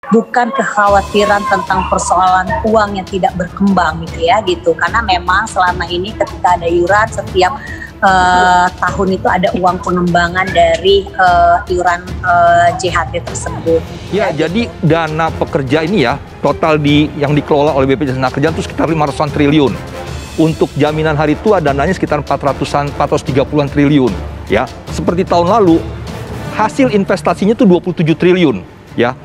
bukan kekhawatiran tentang persoalan uang yang tidak berkembang gitu ya gitu, karena memang selama ini ketika ada iuran setiap tahun itu ada uang pengembangan dari iuran JHT tersebut. Ya, jadi dana pekerja ini ya total yang dikelola oleh BPJS Tenaga Kerjaan itu sekitar 500-an triliun. Untuk jaminan hari tua dananya sekitar 430-an triliun ya. Seperti tahun lalu hasil investasinya itu 27 triliun ya.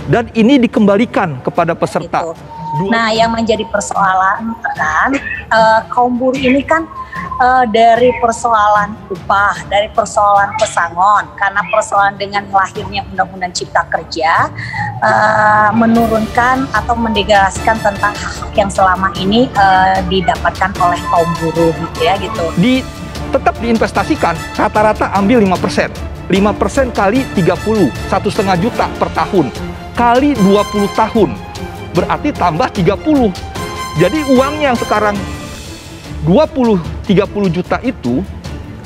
Dan ini dikembalikan kepada peserta. Gitu. Nah, yang menjadi persoalan kan kaum buruh ini kan dari persoalan upah, dari persoalan pesangon, karena persoalan dengan lahirnya Undang-Undang Cipta Kerja menurunkan atau mendegradasikan tentang hak yang selama ini didapatkan oleh kaum buruh gitu ya gitu. Tetap diinvestasikan, rata-rata ambil 5%. 5% kali 30, 1,5 juta per tahun. Kali 20 tahun, berarti tambah 30. Jadi uangnya yang sekarang 20-30 juta itu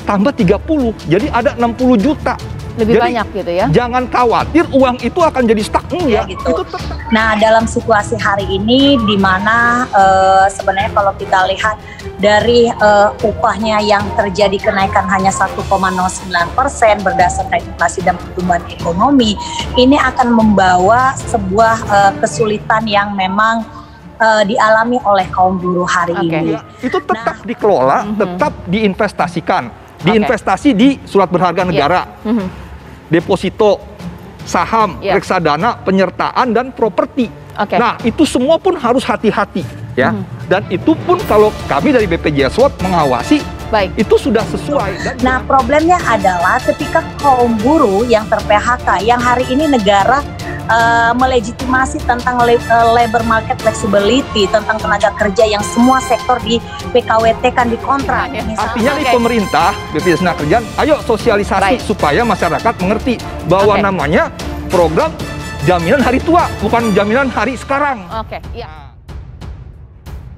tambah 30, jadi ada 60 juta. Lebih jadi, banyak gitu ya? Jangan khawatir uang itu akan jadi stuck, ya gitu. Nah, dalam situasi hari ini di mana sebenarnya kalau kita lihat dari upahnya yang terjadi kenaikan hanya 1,09% berdasarkan inflasi dan pertumbuhan ekonomi, ini akan membawa sebuah kesulitan yang memang dialami oleh kaum buruh hari ini. Ya, itu tetap dikelola, tetap diinvestasikan. Diinvestasi di surat berharga negara, deposito, saham, reksadana, penyertaan, dan properti. Nah, itu semua pun harus hati-hati ya. Dan itu pun kalau kami dari BPJS SWOT mengawasi, itu sudah sesuai. Nah, problemnya adalah ketika kaum buruh yang ter-PHK, yang hari ini negara melegitimasi tentang labor market flexibility, tentang tenaga kerja yang semua sektor di PKWT kan dikontrak. Artinya nih pemerintah, BPJS Tenaga Kerjaan, ayo sosialisasi supaya masyarakat mengerti bahwa namanya program jaminan hari tua, bukan jaminan hari sekarang.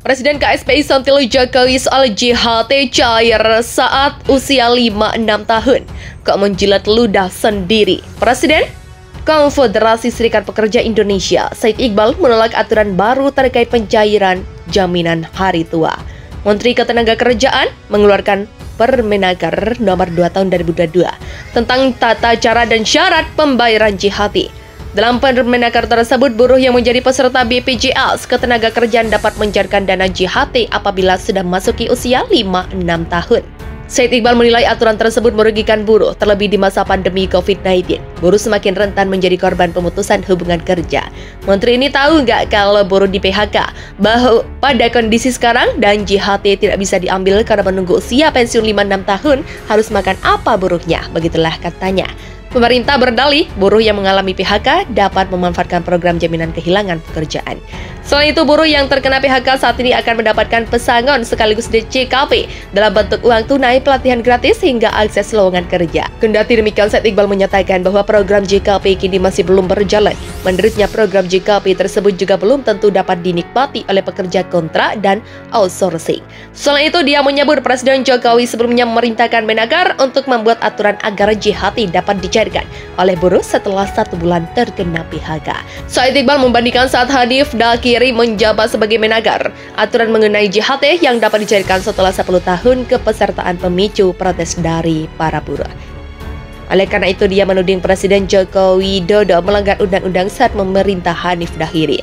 Presiden KSPI Susilo Jokowi soal JHT cair saat usia 5-6 tahun. Kok menjilat ludah sendiri? Presiden Konfederasi Serikat Pekerja Indonesia, Said Iqbal, menolak aturan baru terkait pencairan jaminan hari tua. Menteri Ketenagakerjaan mengeluarkan Permenaker nomor 2 tahun 2022 tentang tata cara dan syarat pembayaran JHT. Dalam Permenaker tersebut, buruh yang menjadi peserta BPJS Ketenagakerjaan dapat mencairkan dana JHT apabila sudah memasuki usia 5-6 tahun. Said Iqbal menilai aturan tersebut merugikan buruh, terlebih di masa pandemi COVID-19. Buruh semakin rentan menjadi korban pemutusan hubungan kerja. Menteri ini tahu nggak kalau buruh di PHK, bahwa pada kondisi sekarang dan JHT tidak bisa diambil karena menunggu usia pensiun 5-6 tahun, harus makan apa buruhnya? Begitulah katanya. Pemerintah berdalih, buruh yang mengalami PHK dapat memanfaatkan program jaminan kehilangan pekerjaan. Selain itu, buruh yang terkena PHK saat ini akan mendapatkan pesangon sekaligus JKP dalam bentuk uang tunai, pelatihan gratis, hingga akses lowongan kerja. Kendati demikian, Said Iqbal menyatakan bahwa program JKP kini masih belum berjalan. Menurutnya, program JKP tersebut juga belum tentu dapat dinikmati oleh pekerja kontrak dan outsourcing. Selain itu, dia menyebut Presiden Jokowi sebelumnya memerintahkan Menaker untuk membuat aturan agar JHT dapat dicairkan oleh buruh setelah 1 bulan terkena PHK. Said Iqbal membandingkan saat Hanif Dakiri menjabat sebagai Menaker, aturan mengenai JHT yang dapat dicairkan setelah 10 tahun kepesertaan pemicu protes dari para buruh. Oleh karena itu, dia menuding Presiden Joko Widodo melanggar undang-undang saat memerintah Hanif Dakiri.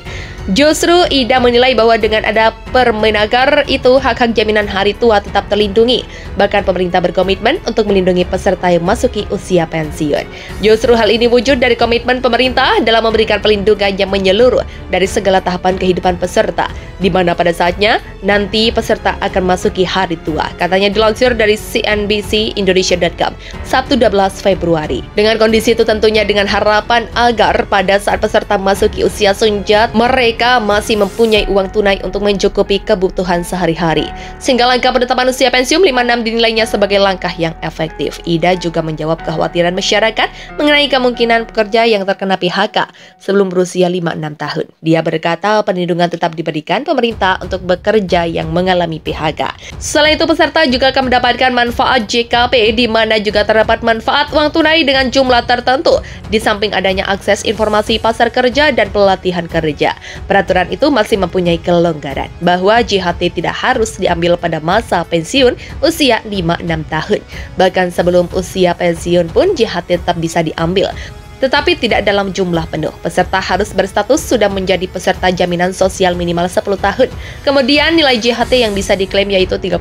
Justru Ida menilai bahwa dengan ada Permenaker itu hak-hak jaminan hari tua tetap terlindungi. Bahkan pemerintah berkomitmen untuk melindungi peserta yang memasuki usia pensiun. Justru hal ini wujud dari komitmen pemerintah dalam memberikan perlindungan yang menyeluruh dari segala tahapan kehidupan peserta, di mana pada saatnya nanti peserta akan masuki hari tua. Katanya dilansir dari CNBC-Indonesia.com, Sabtu 12 Februari. Dengan kondisi itu tentunya dengan harapan agar pada saat peserta memasuki usia senja, mereka mereka masih mempunyai uang tunai untuk mencukupi kebutuhan sehari-hari. Sehingga langkah penetapan usia pensiun 56 dinilainya sebagai langkah yang efektif. Ida juga menjawab kekhawatiran masyarakat mengenai kemungkinan pekerja yang terkena PHK sebelum berusia 56 tahun. Dia berkata perlindungan tetap diberikan pemerintah untuk bekerja yang mengalami PHK. Selain itu, peserta juga akan mendapatkan manfaat JKP, di mana juga terdapat manfaat uang tunai dengan jumlah tertentu, di samping adanya akses informasi pasar kerja dan pelatihan kerja. Peraturan itu masih mempunyai kelonggaran, bahwa JHT tidak harus diambil pada masa pensiun usia 56 tahun. Bahkan sebelum usia pensiun pun JHT tetap bisa diambil, tetapi tidak dalam jumlah penuh. Peserta harus berstatus sudah menjadi peserta jaminan sosial minimal 10 tahun. Kemudian nilai JHT yang bisa diklaim yaitu 30%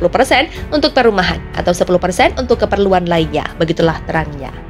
untuk perumahan atau 10% untuk keperluan lainnya. Begitulah terangnya.